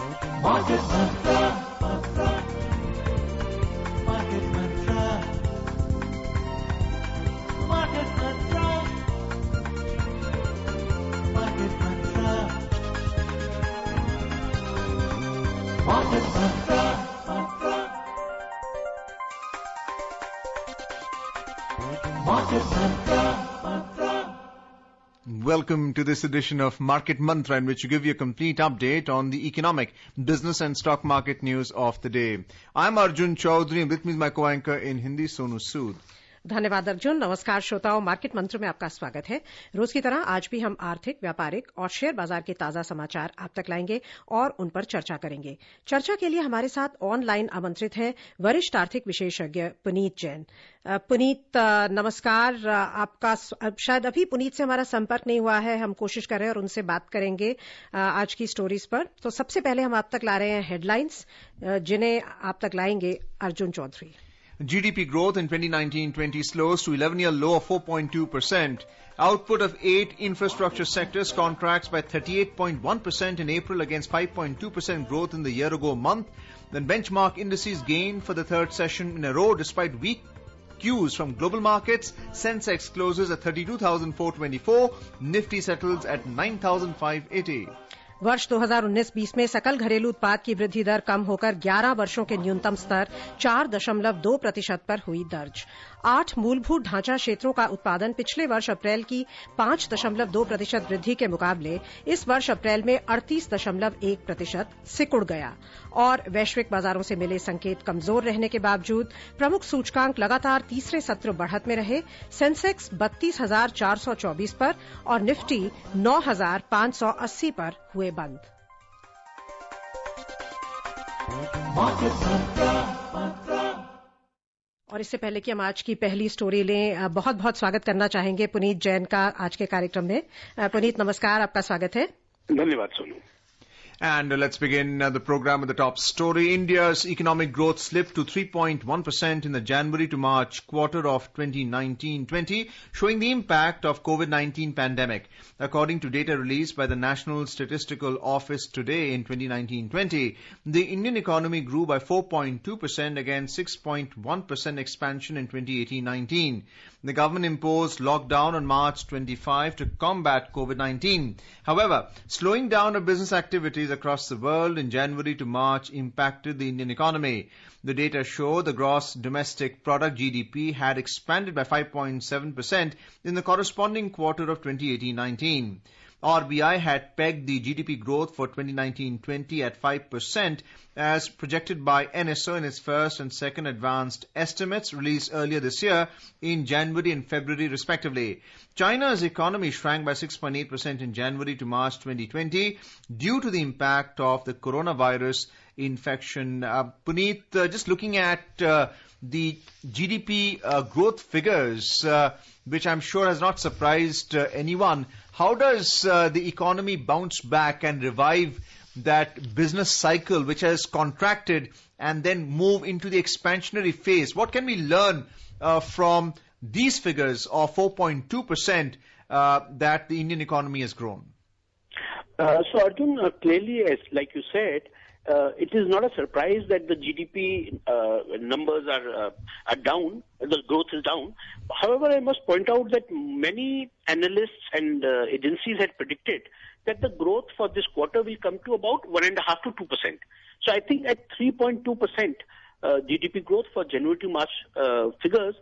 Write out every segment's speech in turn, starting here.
Market Mantra. Market Mantra. Market Mantra. Market Mantra. Market Mantra. Market Mantra. Welcome to this edition of Market Mantra, in which we give you a complete update on the economic, business and stock market news of the day. I'm Arjun Chaudhary, and with me is my co-anchor in Hindi, Sonu Sood. धन्यवाद अर्जुन। नमस्कार श्रोताओं, market मंत्र में आपका स्वागत है। रोज की तरह आज भी हम आर्थिक, व्यापारिक और शेयर बाजार के ताजा समाचार आप तक लाएंगे और उन पर चर्चा करेंगे। चर्चा के लिए हमारे साथ ऑनलाइन आमंत्रित हैं वरिष्ठ आर्थिक विशेषज्ञ पुनीत जैन। पुनीत नमस्कार। आपका शायद अभी पुनीत से हमारा संपर्क नहीं हुआ है, हम कोशिश कर रहे हैं और उनसे बात करेंगे आज की स्टोरीज पर। तो सबसे पहले हम आप तक ला रहे हैं हेडलाइंस, जिन्हें आप तक लाएंगे Arjun Chaudhary. GDP growth in 2019-20 slows to 11-year low of 4.2%. Output of 8 infrastructure sectors contracts by 38.1% in April against 5.2% growth in the year-ago month. Then benchmark indices gained for the third session in a row despite weak cues from global markets. Sensex closes at 32,424. Nifty settles at 9,580. वर्ष 2019-20 में सकल घरेलू उत्पाद की वृद्धि दर कम होकर 11 वर्षों के न्यूनतम स्तर 4.2% पर हुई दर्ज। 8 मूलभूत ढांचा क्षेत्रों का उत्पादन पिछले वर्ष अप्रैल की 5.2% वृद्धि के मुकाबले इस वर्ष अप्रैल में 38.1% सिकुड़ गया। और वैश्विक बाजारों से मिले संकेत कमजोर रहने के बावजूद प्रमुख सूचकांक लगातार तीसरे सत्र बढ़त में रहे। सेंसेक्स 32,424 पर और निफ्टी 9,580 पर हुए बंद। और इससे पहले कि हम आज की पहली स्टोरी लें, बहुत बहुत स्वागत करना चाहेंगे पुनीत जैन का आज के कार्यक्रम में। पुनीत नमस्कार, आपका स्वागत है। धन्यवाद Sonu. And let's begin the program with the top story. India's economic growth slipped to 3.1% in the January to March quarter of 2019-20, showing the impact of COVID-19 pandemic. According to data released by the National Statistical Office today in 2019-20, the Indian economy grew by 4.2% against 6.1% expansion in 2018-19. The government imposed lockdown on March 25 to combat COVID-19. However, slowing down of business activities across the world in January to March impacted the Indian economy. The data show the gross domestic product GDP had expanded by 5.7% in the corresponding quarter of 2018-19. RBI had pegged the GDP growth for 2019-20 at 5% as projected by NSO in its first and second advanced estimates released earlier this year in January and February respectively. China's economy shrank by 6.8% in January to March 2020 due to the impact of the coronavirus infection. Puneet, just looking at the GDP growth figures, which I'm sure has not surprised anyone, how does the economy bounce back and revive that business cycle which has contracted and then move into the expansionary phase? What can we learn from these figures of 4.2% that the Indian economy has grown? So Arjun, clearly, as like you said, it is not a surprise that the GDP numbers are down, the growth is down. However, I must point out that many analysts and agencies had predicted that the growth for this quarter will come to about 1.5% to 2%. So I think at 3.2% GDP growth for January to March figures,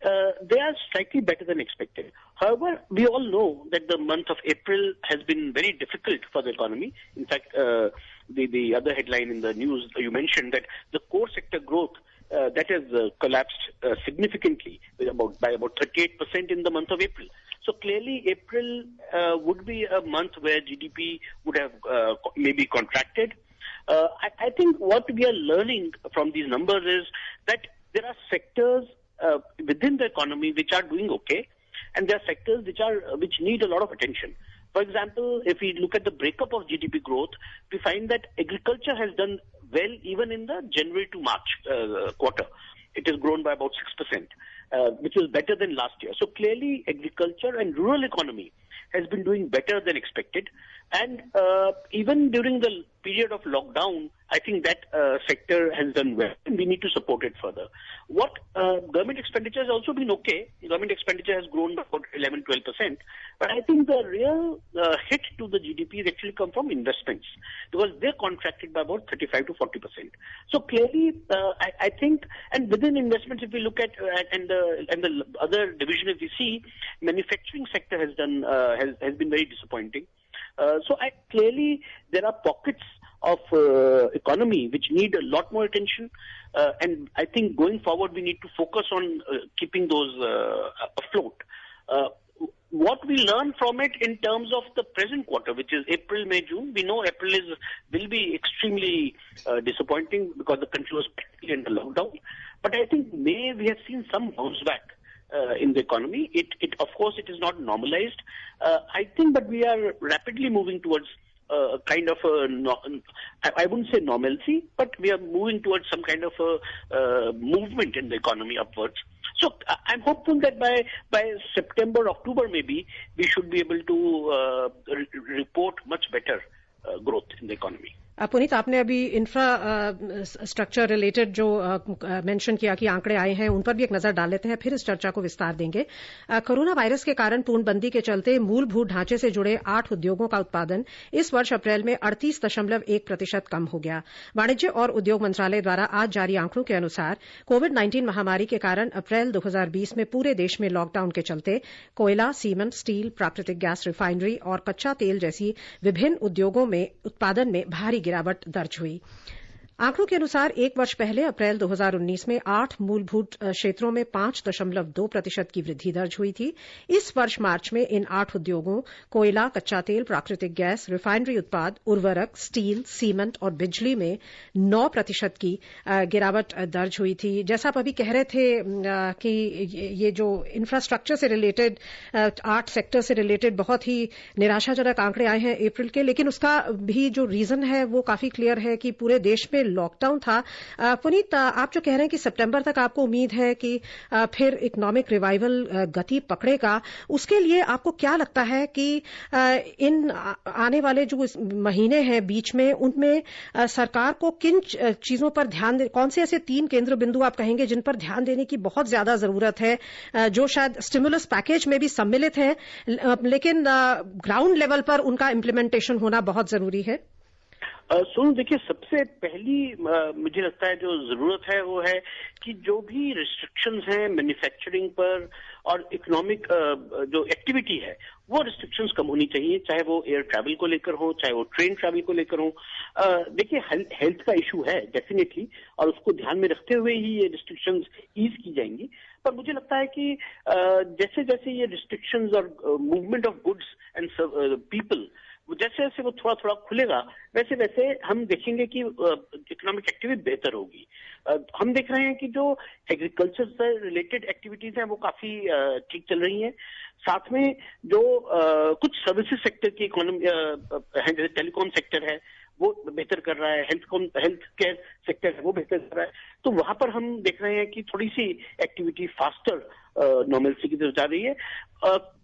they are slightly better than expected. However, we all know that the month of April has been very difficult for the economy. In fact, the other headline in the news, you mentioned that the core sector growth that has collapsed significantly by about 38% in the month of April. So clearly, April would be a month where GDP would have maybe contracted. I think what we are learning from these numbers is that there are sectors within the economy which are doing okay, and there are sectors which need a lot of attention. For example, if we look at the breakup of GDP growth, we find that agriculture has done well even in the January to March quarter. It has grown by about 6%, which is better than last year. So clearly, agriculture and rural economy has been doing better than expected. And even during the period of lockdown, I think that sector has done well, and we need to support it further. What government expenditure has also been okay. Government expenditure has grown by about 11-12%, but I think the real hit to the GDP has actually come from investments, because they're contracted by about 35 to 40%. So clearly, I think, and within investments, if we look at and the other division, if we see, manufacturing sector has done has been very disappointing. So clearly there are pockets of economy which need a lot more attention, and I think going forward we need to focus on keeping those afloat. What we learn from it in terms of the present quarter, which is April, May, June, we know April will be extremely disappointing because the country was practically under lockdown. But I think May we have seen some bounce back in the economy. Of course it is not normalized. I think, but we are rapidly moving towards kind of I wouldn't say normalcy, but we are moving towards some kind of a movement in the economy upwards. So I'm hopeful that by September, October maybe, we should be able to report much better growth in the economy. Puneet, आपने अभी infrastructure related जो mention किया कि आंकड़े आए हैं, उन पर भी एक नजर डाल लेते हैं, फिर इस चर्चा को विस्तार देंगे। कोरोना वायरस के कारण पूर्णबंदी के चलते मूलभूत ढांचे से जुड़े 8 उद्योगों का उत्पादन इस वर्ष अप्रैल में 38.1% कम हो गया। वाणिज्य और उद्योग मंत्रालय द्वारा आज जारी आंकड़ों के अनुसार कोविड-19 महामारी के कारण अप्रैल 2020 में पूरे देश में लॉकडाउन के चलते कोयला, सीमेंट, स्टील, प्राकृतिक गैस रिफाइनरी और कच्चा तेल जैसी विभिन्न उद्योगों में उत्पादन में भारी गिरावट दर्ज हुई। आंकड़ों के अनुसार एक वर्ष पहले अप्रैल 2019 में 8 मूलभूत क्षेत्रों में 5.2% की वृद्धि दर्ज हुई थी। इस वर्ष मार्च में इन 8 उद्योगों कोयला, कच्चा तेल, प्राकृतिक गैस, रिफाइनरी उत्पाद, उर्वरक, स्टील, सीमेंट और बिजली में 9% की गिरावट दर्ज हुई थी। जैसा आप अभी कह रहे थे कि ये जो इंफ्रास्ट्रक्चर से रिलेटेड 8 सेक्टर से रिलेटेड बहुत ही निराशाजनक आंकड़े आए हैं अप्रैल के, लेकिन उसका भी जो रीजन है वो काफी क्लियर है कि पूरे देश में लॉकडाउन था। पुनीत, आप जो कह रहे हैं कि सितंबर तक आपको उम्मीद है कि फिर इकोनॉमिक रिवाइवल गति पकड़ेगा, उसके लिए आपको क्या लगता है कि इन आने वाले जो महीने हैं बीच में, उनमें सरकार को किन चीजों पर ध्यान दे, कौन से ऐसे 3 केंद्र बिंदु आप कहेंगे जिन पर ध्यान देने की बहुत ज्यादा जरूरत है, जो शायद स्टिमुलस पैकेज में भी सम्मिलित है, लेकिन ग्राउंड लेवल पर उनका इम्प्लीमेंटेशन होना बहुत जरूरी है? सुनो, देखिए, सबसे पहली मुझे लगता है जो जरूरत है वो है कि जो भी रिस्ट्रिक्शंस हैं मैन्युफैक्चरिंग पर और इकोनॉमिक जो एक्टिविटी है वो रिस्ट्रिक्शंस कम होनी चाहिए, चाहे वो एयर ट्रैवल को लेकर हो, चाहे वो ट्रेन ट्रैवल को लेकर हो। देखिए, हेल्थ का इशू है डेफिनेटली, और उसको ध्यान में रखते हुए ही ये रिस्ट्रिक्शंस ईज की जाएंगी। पर मुझे लगता है कि जैसे जैसे ये रिस्ट्रिक्शंस और movement of goods and people जैसे जैसे वो थोड़ा थोड़ा खुलेगा, वैसे वैसे हम देखेंगे कि इकोनॉमिक एक्टिविटी बेहतर होगी। हम देख रहे हैं कि जो एग्रीकल्चर से रिलेटेड एक्टिविटीज हैं वो काफी ठीक चल रही हैं। साथ में जो कुछ सर्विसेज सेक्टर की इकोनॉमी है, जैसे टेलीकॉम सेक्टर है वो बेहतर कर रहा है, हेल्थ केयर सेक्टर है वो बेहतर कर रहा है। तो वहां पर हम देख रहे हैं कि थोड़ी सी एक्टिविटी फास्टर नॉर्मलसी की तरफ जा रही है।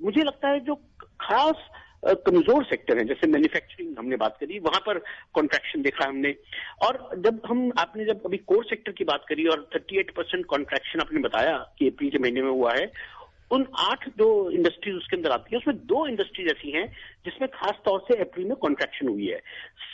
मुझे लगता है जो खास कमजोर सेक्टर है, जैसे मैन्युफैक्चरिंग हमने बात करी, वहां पर कॉन्ट्रैक्शन देखा हमने। और आपने जब अभी कोर सेक्टर की बात करी और 38% कॉन्ट्रैक्शन आपने बताया कि अप्रैल के महीने में हुआ है, उन 8 जो इंडस्ट्रीज उसके अंदर आती है उसमें 2 इंडस्ट्रीज ऐसी हैं जिसमें खास तौर से अप्रैल में कॉन्ट्रैक्शन हुई है।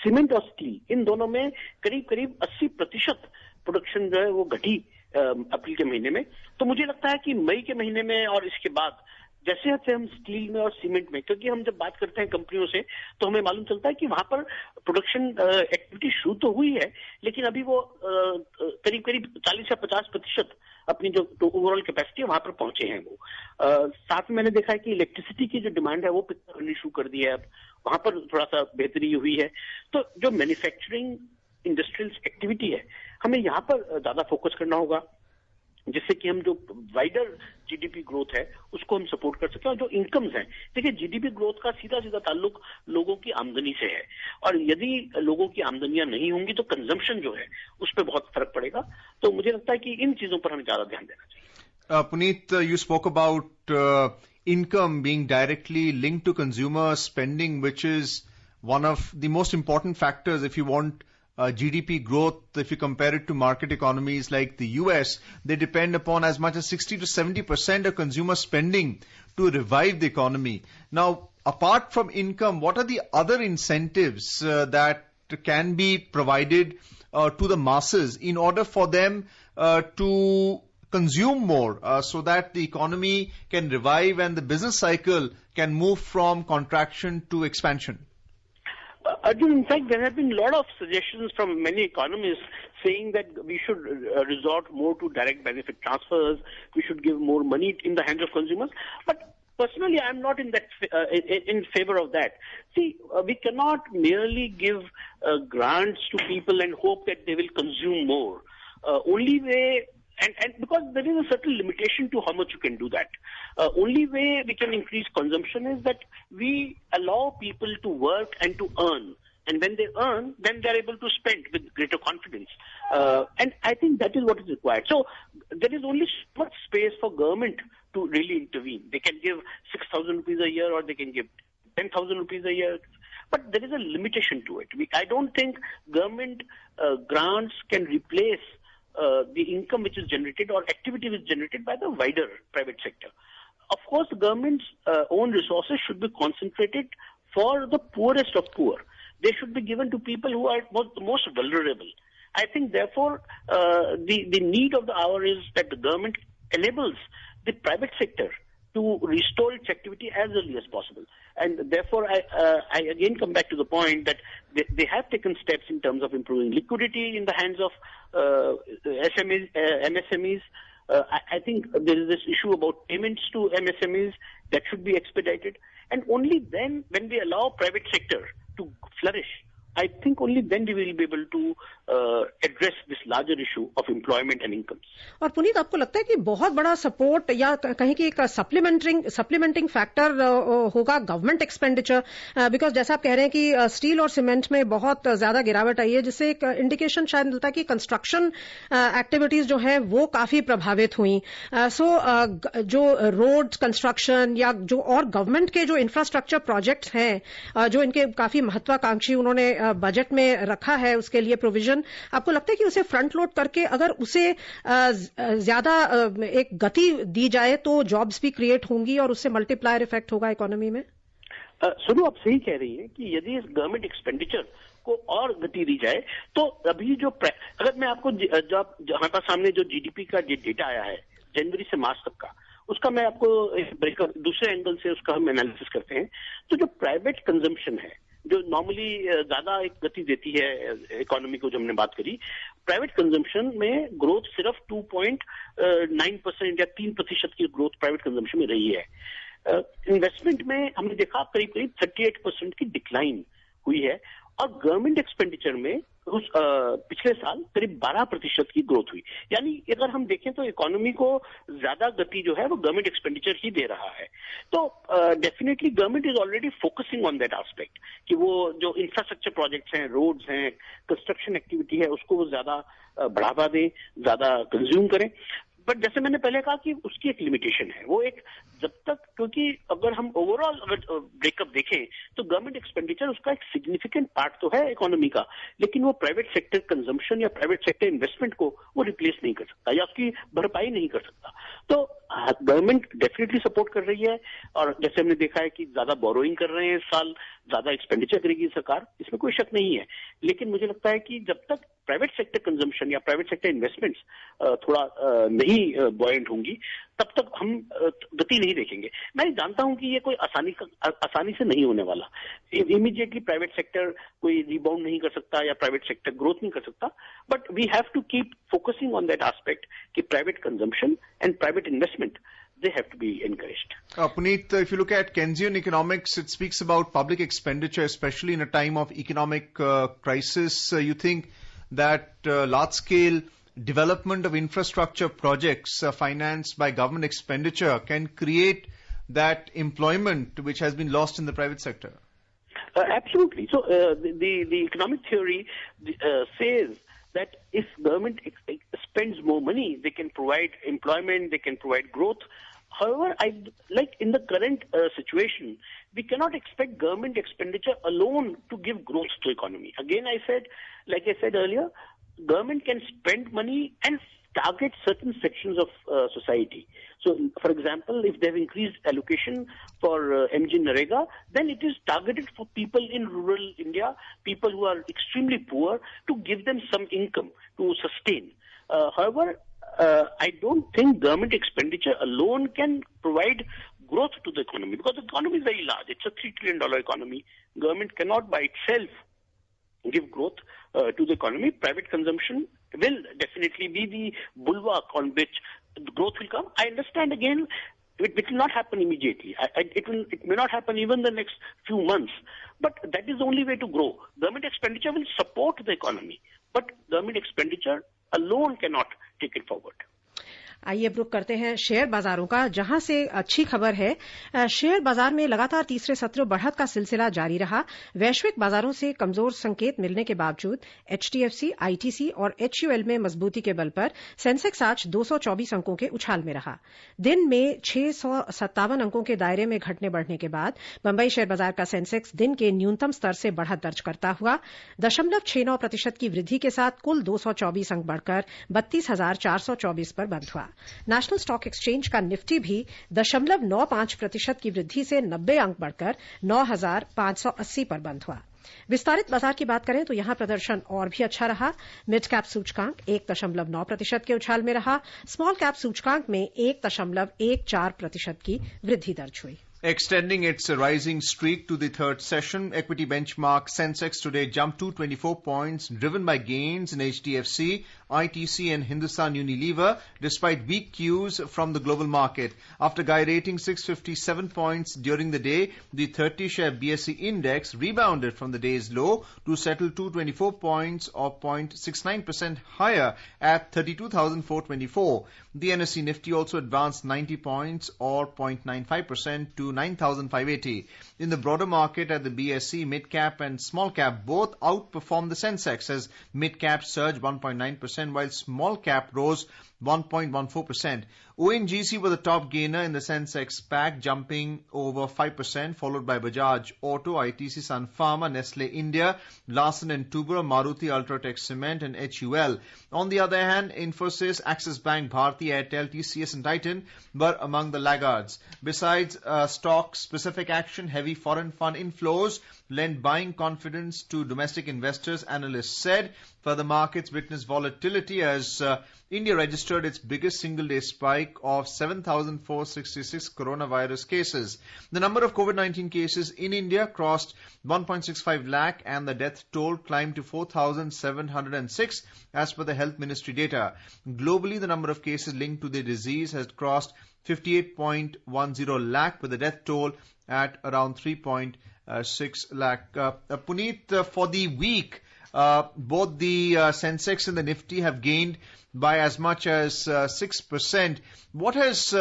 सीमेंट और स्टील, इन दोनों में करीब करीब 80% प्रोडक्शन जो है वो घटी अप्रैल के महीने में। तो मुझे लगता है कि मई के महीने में और इसके बाद जैसे जैसे हम स्टील में और सीमेंट में, क्योंकि हम जब बात करते हैं कंपनियों से तो हमें मालूम चलता है कि वहां पर प्रोडक्शन एक्टिविटी शुरू तो हुई है, लेकिन अभी वो करीब करीब 40 या 50% अपनी जो ओवरऑल कैपेसिटी है वहां पर पहुंचे हैं वो। साथ में मैंने देखा है कि इलेक्ट्रिसिटी की जो डिमांड है वो पिक करनी शुरू कर दी है, अब वहां पर थोड़ा सा बेहतरी हुई है। तो जो मैन्युफैक्चरिंग इंडस्ट्रियल एक्टिविटी है, हमें यहाँ पर ज्यादा फोकस करना होगा, जिससे कि हम जो वाइडर जीडीपी ग्रोथ है उसको हम सपोर्ट कर सकें। और जो इनकम्स हैं, देखिए जीडीपी ग्रोथ का सीधा सीधा ताल्लुक लोगों की आमदनी से है, और यदि लोगों की आमदनियां नहीं होंगी तो कंजम्पशन जो है उस पर बहुत फर्क पड़ेगा। तो मुझे लगता है कि इन चीजों पर हमें ज्यादा ध्यान देना चाहिए। Puneet, you spoke about income being directly linked to consumer spending, which is one of the most important factors if you want GDP growth. If you compare it to market economies like the US, they depend upon as much as 60 to 70% of consumer spending to revive the economy. Now, apart from income, what are the other incentives that can be provided to the masses in order for them to consume more so that the economy can revive and the business cycle can move from contraction to expansion? Arjun, in fact, there have been a lot of suggestions from many economists saying that we should resort more to direct benefit transfers, we should give more money in the hands of consumers. But personally, I'm not in favor of that. See, we cannot merely give grants to people and hope that they will consume more. Only way, and because there is a certain limitation to how much you can do that. Only way we can increase consumption is that we allow people to work and to earn. And when they earn, then they're able to spend with greater confidence. And I think that is what is required. So there is only so much space for government to really intervene. They can give 6,000 rupees a year or they can give 10,000 rupees a year. But there is a limitation to it. I don't think government grants can replace the income which is generated or activity which is generated by the wider private sector. Of course, the government's own resources should be concentrated for the poorest of poor. They should be given to people who are most vulnerable. I think, therefore, the need of the hour is that the government enables the private sector to restore its activity as early as possible. And therefore, I again come back to the point that they have taken steps in terms of improving liquidity in the hands of MSMEs. I think there is this issue about payments to MSMEs that should be expedited. And only then, when we allow private sector to flourish, I think only then we will be able to address this larger issue of employment and incomes. और पुनीत, आपको लगता है कि बहुत बड़ा support या कहीं की एक सप्लीमेंटिंग फैक्टर होगा गवर्नमेंट एक्सपेंडिचर? बिकॉज जैसा आप कह रहे हैं कि स्टील और सीमेंट में बहुत ज्यादा गिरावट आई है, जिससे एक इंडिकेशन शायद मिलता है कि कंस्ट्रक्शन एक्टिविटीज जो है वो काफी प्रभावित हुई. सो जो रोड्स कंस्ट्रक्शन या जो और गवर्नमेंट के जो इंफ्रास्ट्रक्चर प्रोजेक्ट्स हैं जो इनके काफी महत्वाकांक्षी उन्होंने बजट में रखा है उसके लिए प्रोविजन, आपको लगता है कि उसे फ्रंट लोड करके अगर उसे ज्यादा एक गति दी जाए तो जॉब्स भी क्रिएट होंगी और उससे मल्टीप्लायर इफेक्ट होगा इकोनॉमी में? सुनो, आप सही कह रही हैं कि यदि गवर्नमेंट एक्सपेंडिचर को और गति दी जाए तो अभी जो अगर मैं आपको हमारे पास सामने जो जीडीपी का डेटा आया है जनवरी से मार्च तक का, उसका मैं आपको दूसरे एंगल से उसका हम एनालिसिस करते हैं. तो जो प्राइवेट कंजम्पशन है जो नॉर्मली ज्यादा एक गति देती है इकोनॉमी को, जो हमने बात करी, प्राइवेट कंजम्पशन में ग्रोथ सिर्फ 2.9% या 3% की ग्रोथ प्राइवेट कंजम्पशन में रही है. इन्वेस्टमेंट में हमने देखा करीब 38% की डिक्लाइन हुई है और गवर्नमेंट एक्सपेंडिचर में पिछले साल करीब 12% की ग्रोथ हुई. यानी अगर हम देखें तो इकोनॉमी को ज्यादा गति जो है वो गवर्नमेंट एक्सपेंडिचर ही दे रहा है. तो definitely government is already focusing on that aspect कि वो जो इंफ्रास्ट्रक्चर प्रोजेक्ट्स हैं, रोड्स हैं, कंस्ट्रक्शन एक्टिविटी है, उसको वो ज्यादा बढ़ावा दें, ज्यादा कंज्यूम करें. बट जैसे मैंने पहले कहा कि उसकी एक लिमिटेशन है. वो एक जब तक, क्योंकि अगर हम ओवरऑल ब्रेकअप देखें तो गवर्नमेंट एक्सपेंडिचर उसका एक सिग्निफिकेंट पार्ट तो है इकोनॉमी का, लेकिन वो प्राइवेट सेक्टर कंजम्पशन या प्राइवेट सेक्टर इन्वेस्टमेंट को वो रिप्लेस नहीं कर सकता या उसकी भरपाई नहीं कर सकता. तो गवर्नमेंट डेफिनेटली सपोर्ट कर रही है और जैसे हमने देखा है कि ज्यादा बोरोइंग कर रहे हैं इस साल, ज्यादा एक्सपेंडिचर करेगी सरकार, इसमें कोई शक नहीं है. लेकिन मुझे लगता है कि जब तक प्राइवेट सेक्टर कंजम्पशन या प्राइवेट सेक्टर इन्वेस्टमेंट्स थोड़ा नहीं बॉयंट होंगी तब तक हम गति नहीं देखेंगे. मैं जानता हूं कि ये कोई आसानी से नहीं होने वाला. इमीडिएटली प्राइवेट सेक्टर कोई रिबाउंड नहीं कर सकता या प्राइवेट सेक्टर ग्रोथ नहीं कर सकता. But we have to keep focusing on that aspect कि private consumption and private investment, they have to be encouraged. Puneet, if you look at Keynesian economics, it speaks about public expenditure, especially in a time of economic crisis. You think that large-scale development of infrastructure projects financed by government expenditure can create that employment which has been lost in the private sector? Absolutely. So the economic theory says that if government spends more money, they can provide employment, they can provide growth. However, like in the current situation, we cannot expect government expenditure alone to give growth to economy. Again, like I said earlier, government can spend money and target certain sections of society. So, for example, if they have increased allocation for MG Narega, then it is targeted for people in rural India, people who are extremely poor, to give them some income to sustain. However, I don't think government expenditure alone can provide growth to the economy, because the economy is very large. It's a $3 trillion economy. Government cannot by itself give growth to the economy. Private consumption will definitely be the bulwark on which growth will come. I understand again, it will not happen immediately. It may not happen even the next few months. But that is the only way to grow. Government expenditure will support the economy, but government expenditure alone cannot take it forward. आइए अब रुक करते हैं share बाजारों का, जहां से अच्छी खबर है। शेयर बाजार में लगातार तीसरे सत्र बढ़त का सिलसिला जारी रहा। वैश्विक बाजारों से कमजोर संकेत मिलने के बावजूद एचडीएफसी, आईटीसी और एचयूएल में मजबूती के बल पर सेंसेक्स आज 224 अंकों के उछाल में रहा। दिन में 657 अंकों के दायरे में घटने बढ़ने के बाद बंबई शेयर बाजार का सेंसेक्स दिन के न्यूनतम स्तर से बढ़त दर्ज करता हुआ 0.69% की वृद्धि के साथ कुल 224 अंक बढ़कर 32,424 पर बंद हुआ। नेशनल स्टॉक एक्सचेंज का निफ्टी भी 0.95% की वृद्धि से 90 अंक बढ़कर 9,580 पर बंद हुआ। विस्तारित बाजार की बात करें तो यहां प्रदर्शन और भी अच्छा रहा। मिड कैप सूचकांक 1.9% के उछाल में रहा। स्मॉल कैप सूचकांक में 1.14% की वृद्धि दर्ज हुई। Extending its rising streak to the third session, equity benchmark Sensex today jumped 224 points, driven by gains in HDFC, ITC and Hindustan Unilever, despite weak cues from the global market. After gyrating 657 points during the day, the 30-share BSE index rebounded from the day's low to settle 224 points or 0.69% higher at 32,424. The NSE Nifty also advanced 90 points or 0.95% to 9,580. In the broader market at the BSE, mid-cap and small-cap both outperformed the Sensex as mid-cap surged 1.9% while small-cap rose 1.14%. ONGC was the top gainer in the Sensex pack, jumping over 5%, followed by Bajaj Auto, ITC, Sun Pharma, Nestle India, Larsen & Toubro, Maruti, Ultratech Cement and HUL. On the other hand, Infosys, Axis Bank, Bharti Airtel, TCS and Titan were among the laggards. Besides stock-specific action, heavy foreign fund inflows lent buying confidence to domestic investors, analysts said. Further, markets witnessed volatility as India registered its biggest single-day spike of 7,466 coronavirus cases. The number of COVID-19 cases in India crossed 1.65 lakh and the death toll climbed to 4,706 as per the Health Ministry data. Globally, the number of cases linked to the disease has crossed 58.10 lakh with the death toll at around 3.6 lakh. Puneet, for the week, both the Sensex and the Nifty have gained by as much as 6%. What has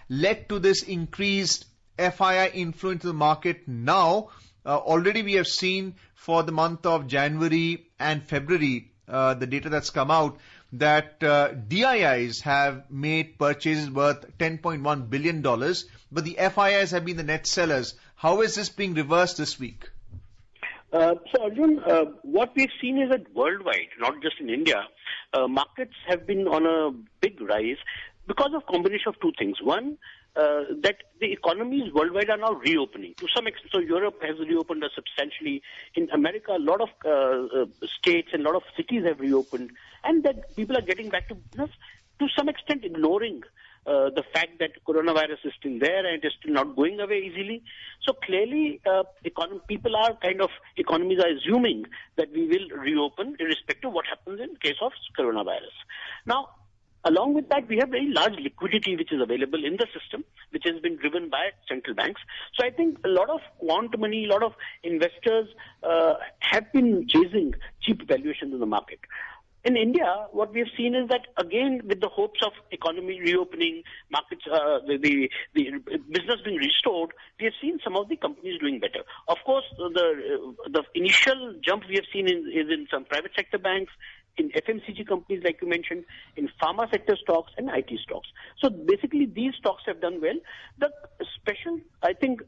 led to this increased FII inflow into the market now? Already we have seen for the month of January and February, the data that's come out, that DIIs have made purchases worth $10.1 billion, but the FIIs have been the net sellers. How is this being reversed this week? So Arjun, what we've seen is that worldwide, not just in India, markets have been on a big rise because of combination of two things. One, that the economies worldwide are now reopening to some extent. So Europe has reopened substantially. In America, a lot of states and a lot of cities have reopened, and that people are getting back to business, to some extent ignoring the fact that coronavirus is still there and it is still not going away easily. So clearly, economies are assuming that we will reopen irrespective of what happens in case of coronavirus. Now, along with that, we have very large liquidity which is available in the system, which has been driven by central banks. So I think a lot of quant money, a lot of investors have been chasing cheap valuations in the market. In India, what we have seen is that, again, with the hopes of economy reopening, markets, the business being restored, we have seen some of the companies doing better. Of course, the initial jump we have seen is in some private sector banks, in FMCG companies, like you mentioned, in pharma sector stocks and IT stocks. So basically, these stocks have done well. The special, I think,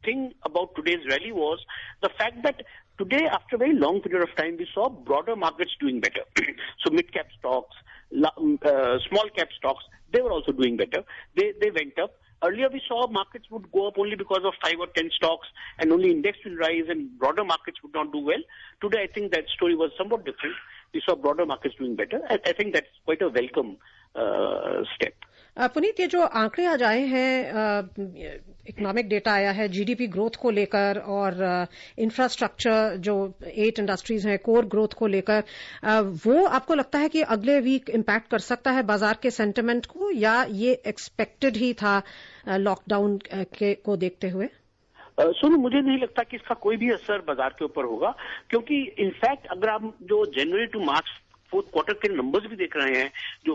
thing about today's rally was the fact that today, after a very long period of time, we saw broader markets doing better. So mid-cap stocks, small-cap stocks, they were also doing better. They went up. Earlier, we saw markets would go up only because of 5 or 10 stocks, and only index will rise, and broader markets would not do well. Today, I think that story was somewhat different. We saw broader markets doing better. I think that's quite a welcome step. Puneet, ये जो आंकड़े आज आए हैं, economic data आया है GDP growth को लेकर और इंफ्रास्ट्रक्चर जो 8 इंडस्ट्रीज हैं कोर ग्रोथ को लेकर, वो आपको लगता है कि अगले वीक इम्पैक्ट कर सकता है बाजार के सेंटिमेंट को, या ये एक्सपेक्टेड ही था लॉकडाउन को देखते हुए? सुनो, मुझे नहीं लगता कि इसका कोई भी असर बाजार के ऊपर होगा, क्योंकि इनफैक्ट अगर आप जो जनवरी टू मार्च फोर्थ क्वार्टर के नंबर्स भी देख रहे हैं, जो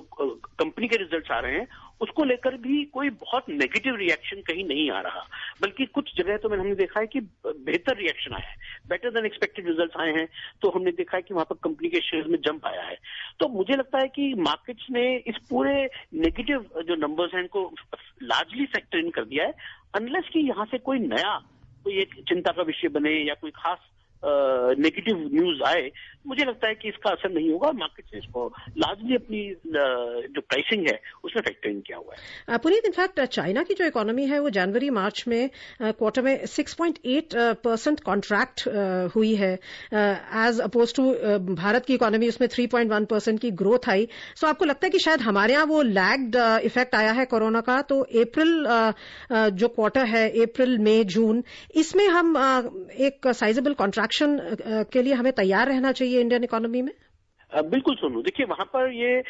कंपनी के रिजल्ट्स आ रहे हैं, उसको लेकर भी कोई बहुत नेगेटिव रिएक्शन कहीं नहीं आ रहा, बल्कि कुछ जगह तो हमने देखा है कि बेहतर रिएक्शन आया है, बेटर देन एक्सपेक्टेड रिजल्ट्स आए हैं, तो हमने देखा है कि वहां पर कंपनी के शेयर्स में जंप आया है। तो मुझे लगता है कि मार्केट्स ने इस पूरे नेगेटिव जो नंबर्स हैं इनको लार्जली फैक्टर इन कर दिया है, अनलेस कि यहाँ से कोई नया कोई एक चिंता का विषय बने या कोई खास नेगेटिव न्यूज आए। मुझे लगता है कि इसका असर नहीं होगा, मार्केट से इसको लार्जली अपनी जो प्राइसिंग है उसमें फैक्टर इन किया हुआ है। पुनीत, इनफैक्ट चाइना की जो इकोनॉमी है वो जनवरी मार्च में क्वार्टर में 6.8% कॉन्ट्रैक्ट हुई है, एज अपोज टू भारत की इकोनॉमी, उसमें 3.1% की ग्रोथ आई। सो आपको लगता है कि शायद हमारे यहाँ वो लैग्ड इफेक्ट आया है कोरोना का, तो अप्रैल जो क्वार्टर है, अप्रैल मई जून, इसमें हम एक साइजेबल कॉन्ट्रैक्शन के लिए हमें तैयार रहना चाहिए इंडियन इकोनॉमी में? बिल्कुल सोनू, देखिए वहां पर ये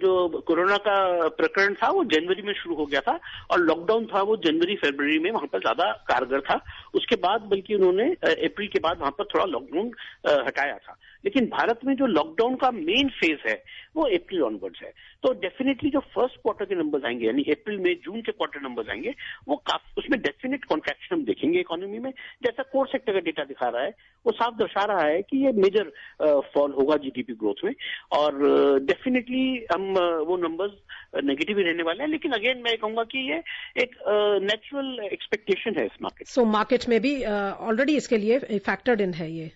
जो कोरोना का प्रकरण था वो जनवरी में शुरू हो गया था, और लॉकडाउन था वो जनवरी फरवरी में वहां पर ज्यादा कारगर था। उसके बाद बल्कि उन्होंने अप्रैल के बाद वहां पर थोड़ा लॉकडाउन हटाया था, लेकिन भारत में जो लॉकडाउन का मेन फेज है वो अप्रैल ऑनवर्ड्स है। तो डेफिनेटली जो फर्स्ट क्वार्टर के नंबर्स आएंगे, यानी अप्रैल में जून के क्वार्टर नंबर्स आएंगे, वो उसमें डेफिनेट कॉन्ट्रैक्शन हम देखेंगे इकोनॉमी में। जैसा कोर सेक्टर का डेटा दिखा रहा है वो साफ दर्शा रहा है कि ये मेजर फॉल होगा जीडीपी ग्रोथ में, और डेफिनेटली हम वो नंबर्स नेगेटिव ही रहने वाले हैं। लेकिन अगेन मैं कहूंगा कि ये एक नेचुरल एक्सपेक्टेशन है इस मार्केट। सो मार्केट में भी ऑलरेडी इसके लिए फैक्टर्ड इन है ये?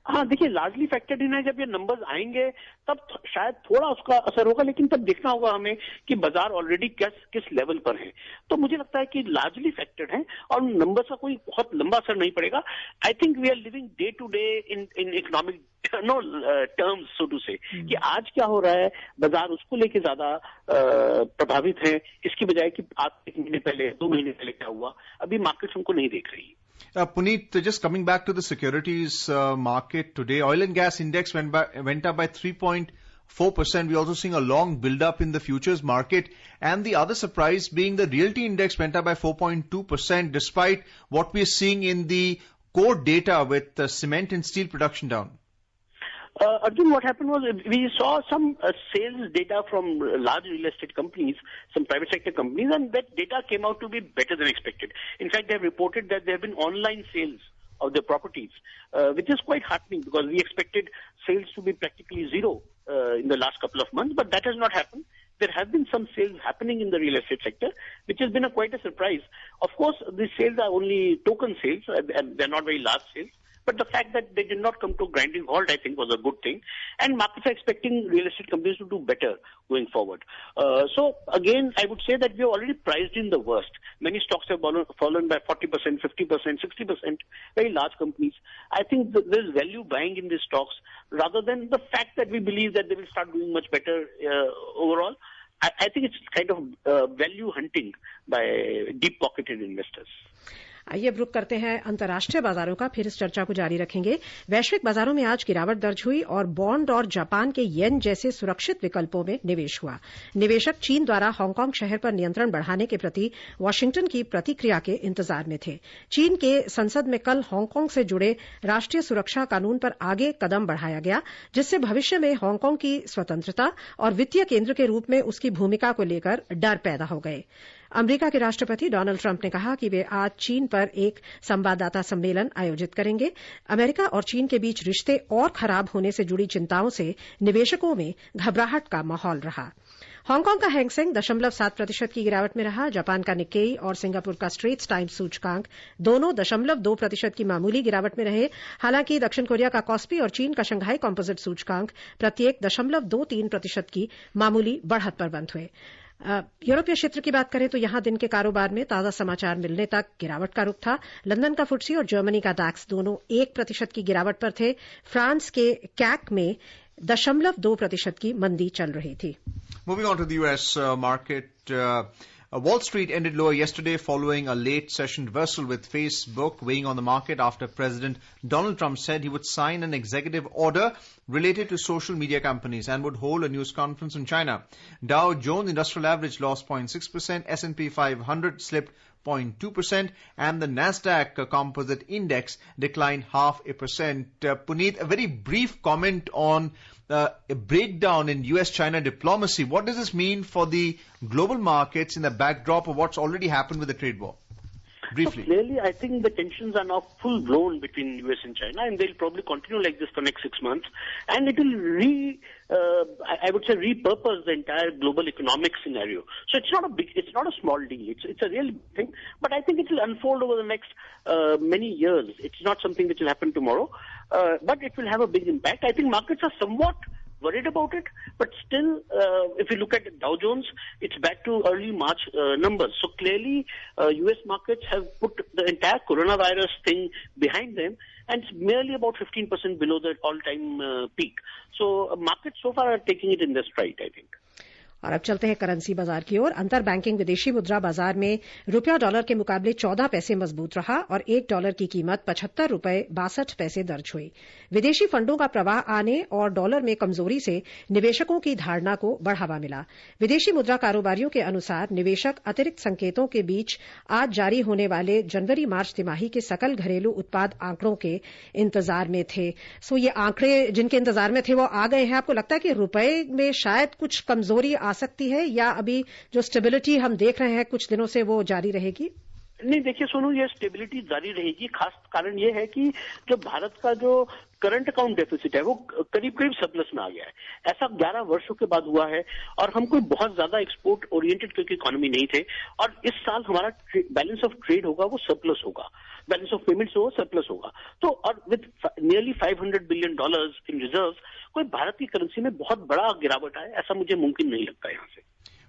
हाँ, देखिए लार्जली फैक्टर्ड इन है। जब ये नंबर्स आएंगे तब शायद थोड़ा उसका असर होगा, लेकिन तब देखना होगा हमें कि बाजार ऑलरेडी किस लेवल पर है। तो मुझे लगता है कि लार्जली फैक्टर्ड है और नंबर्स का कोई बहुत लंबा असर नहीं पड़ेगा। I think we are living day to day in economic terms, so to say, कि आज क्या हो रहा है बाजार उसको लेके ज्यादा प्रभावित है, इसकी बजाय कि आज 1 महीने पहले 2 महीने पहले क्या हुआ, अभी मार्केट उनको नहीं देख रही। Puneet, just coming back to the securities market today, oil and gas index went up by 3.4%. We're also seeing a long build-up in the futures market, and the other surprise being the realty index went up by 4.2%, despite what we're seeing in the core data with cement and steel production down. Arjun, what happened was we saw some sales data from large real estate companies, some private sector companies, and that data came out to be better than expected. In fact, they have reported that there have been online sales of their properties, which is quite heartening because we expected sales to be practically zero in the last couple of months, but that has not happened. There have been some sales happening in the real estate sector, which has been quite a surprise. Of course, these sales are only token sales, and they're not very large sales. But the fact that they did not come to a grinding halt, I think, was a good thing. And markets are expecting real estate companies to do better going forward. So, again, I would say that we have already priced in the worst. Many stocks have fallen by 40%, 50%, 60%, very large companies. I think there is value buying in these stocks rather than the fact that we believe that they will start doing much better overall. I think it's kind of value hunting by deep-pocketed investors. आइए अब रुक करते हैं अंतर्राष्ट्रीय बाजारों का, फिर इस चर्चा को जारी रखेंगे। वैश्विक बाजारों में आज गिरावट दर्ज हुई और बॉन्ड और जापान के येन जैसे सुरक्षित विकल्पों में निवेश हुआ। निवेशक चीन द्वारा हांगकांग शहर पर नियंत्रण बढ़ाने के प्रति वाशिंगटन की प्रतिक्रिया के इंतजार में थे। चीन के संसद में कल हांगकांग से जुड़े राष्ट्रीय सुरक्षा कानून पर आगे कदम बढ़ाया गया, जिससे भविष्य में हांगकांग की स्वतंत्रता और वित्तीय केंद्र के रूप में उसकी भूमिका को लेकर डर पैदा हो गए। अमेरिका के राष्ट्रपति डोनाल्ड ट्रंप ने कहा कि वे आज चीन पर एक संवाददाता सम्मेलन आयोजित करेंगे। अमेरिका और चीन के बीच रिश्ते और खराब होने से जुड़ी चिंताओं से निवेशकों में घबराहट का माहौल रहा। हांगकांग का हैंग सेंग 0.7% की गिरावट में रहा। जापान का निक्केई और सिंगापुर का स्ट्रेट्स टाइम्स सूचकांक दोनों 0.2% की मामूली गिरावट में रहे। हालांकि दक्षिण कोरिया का कॉस्पी और चीन का शंघाई कॉम्पोजिट सूचकांक प्रत्येक 0.23% की मामूली बढ़त पर बंद हुए। यूरोपीय क्षेत्र की बात करें तो यहां दिन के कारोबार में ताजा समाचार मिलने तक गिरावट का रुख था। लंदन का फुटसी और जर्मनी का डैक्स दोनों 1% की गिरावट पर थे। फ्रांस के कैक में 0.2% की मंदी चल रही थी। Moving on to the US market, Wall Street ended lower yesterday following a late session reversal, with Facebook weighing on the market after President Donald Trump said he would sign an executive order related to social media companies and would hold a news conference in China. Dow Jones Industrial Average lost 0.6%, S&P 500 slipped 0.2%, and the Nasdaq Composite Index declined 0.5%. Puneet, a very brief comment on a breakdown in US-China diplomacy. What does this mean for the global markets in the backdrop of what's already happened with the trade war? Briefly. So clearly, I think the tensions are now full-blown between US and China, and they'll probably continue like this for the next 6 months. And it will I would say, repurpose the entire global economic scenario. So it's not a small deal. It's a real big thing. But I think it will unfold over the next many years. It's not something which will happen tomorrow, but it will have a big impact. I think markets are somewhat worried about it, but still, if you look at Dow Jones, it's back to early March numbers. So clearly, US markets have put the entire coronavirus thing behind them, and it's merely about 15% below the all-time peak. So markets so far are taking it in their stride, I think. और अब चलते हैं currency बाजार की ओर। अंतर banking विदेशी मुद्रा बाजार में रुपया डॉलर के मुकाबले 14 पैसे मजबूत रहा और $1 की कीमत 75 रुपए 62 पैसे दर्ज हुई। विदेशी फंडों का प्रवाह आने और डॉलर में कमजोरी से निवेशकों की धारणा को बढ़ावा मिला। विदेशी मुद्रा कारोबारियों के अनुसार निवेशक अतिरिक्त संकेतों के बीच आज जारी होने वाले जनवरी मार्च तिमाही के सकल घरेलू उत्पाद आंकड़ों के इंतजार में थे। सो ये आंकड़े जिनके इंतजार में थे वो आ गए हैं। आपको लगता है कि रुपए में शायद कुछ कमजोरी आ सकती है, या अभी जो स्टेबिलिटी हम देख रहे हैं कुछ दिनों से वो जारी रहेगी? नहीं, देखिए सोनू, ये स्टेबिलिटी जारी रहेगी। खास कारण ये है कि जो भारत का जो करंट अकाउंट डेफिसिट है वो करीब करीब सरप्लस में आ गया है। ऐसा 11 वर्षों के बाद हुआ है, और हम कोई बहुत ज्यादा एक्सपोर्ट ओरिएंटेड क्योंकि इकोनॉमी नहीं थे, और इस साल हमारा बैलेंस ऑफ ट्रेड होगा वो सरप्लस होगा, बैलेंस ऑफ पेमेंट्स होगा सरप्लस होगा। तो और with nearly $500 billion in reserves, कोई भारत की करेंसी में बहुत बड़ा गिरावट आए ऐसा मुझे मुमकिन नहीं लगता यहाँ से।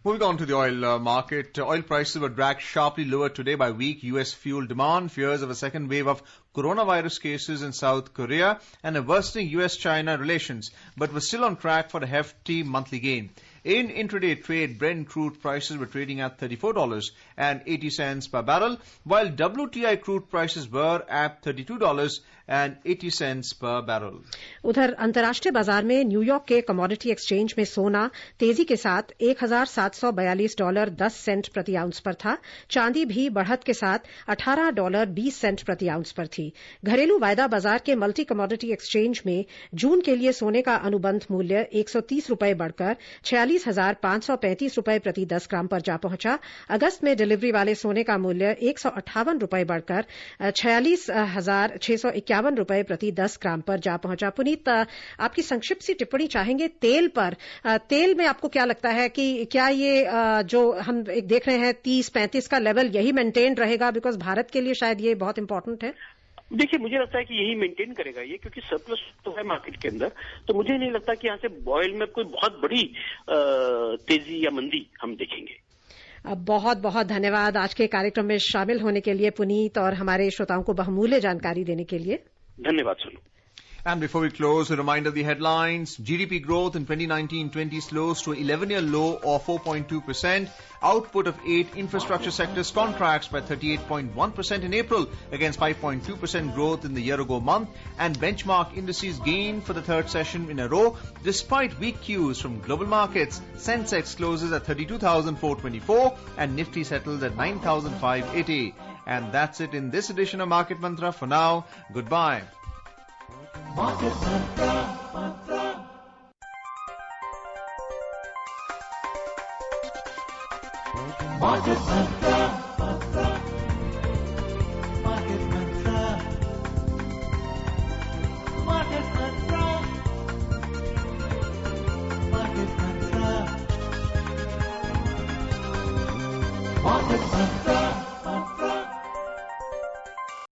Moving on to the oil market, oil prices were dragged sharply lower today by weak U.S. fuel demand, fears of a second wave of coronavirus cases in South Korea, and a worsening U.S.-China relations, but were still on track for a hefty monthly gain. In intraday trade, Brent crude prices were trading at $34.80 per barrel, while WTI crude prices were at $32.80 per barrel. उधर अंतर्राष्ट्रीय बाजार में New York के commodity exchange में सोना तेजी के साथ $1,742.10 प्रति आउंस पर था। चांदी भी बढ़त के साथ $18.20 प्रति आउंस पर थी। घरेलू वायदा बाजार के मल्टी कमोडिटी एक्सचेंज में जून के लिए सोने का अनुबंध मूल्य 130 रुपए बढ़कर 46,535 रुपए प्रति 10 ग्राम पर जा पहुंचा। अगस्त में डिलीवरी वाले सोने का मूल्य 158 रुपए बढ़कर 46,651 रुपए प्रति 10 ग्राम पर जा पहुंचा। पुनीत, आपकी संक्षिप्त सी टिप्पणी चाहेंगे तेल पर। तेल में आपको क्या लगता है कि क्या ये जो हम देख रहे हैं 30-35 का लेवल यही मेंटेन रहेगा? बिकॉज भारत के लिए शायद ये बहुत इंपॉर्टेंट है। देखिए, मुझे लगता है कि यही मेंटेन करेगा ये, क्योंकि सरप्लस तो है मार्केट के अंदर। तो मुझे नहीं लगता कि यहाँ से ऑयल में कोई बहुत बड़ी तेजी या मंदी हम देखेंगे। बहुत बहुत धन्यवाद आज के कार्यक्रम में शामिल होने के लिए पुनीत, और हमारे श्रोताओं को बहुमूल्य जानकारी देने के लिए धन्यवाद Sonu. And before we close, a reminder of the headlines. GDP growth in 2019-20 slows to an 11-year low of 4.2%. Output of 8 infrastructure sectors contracts by 38.1% in April against 5.2% growth in the year-ago month. And benchmark indices gained for the third session in a row despite weak cues from global markets. Sensex closes at 32,424 and Nifty settles at 9,580. And that's it in this edition of Market Mantra. For now, goodbye. Market Mantra. Market Patra.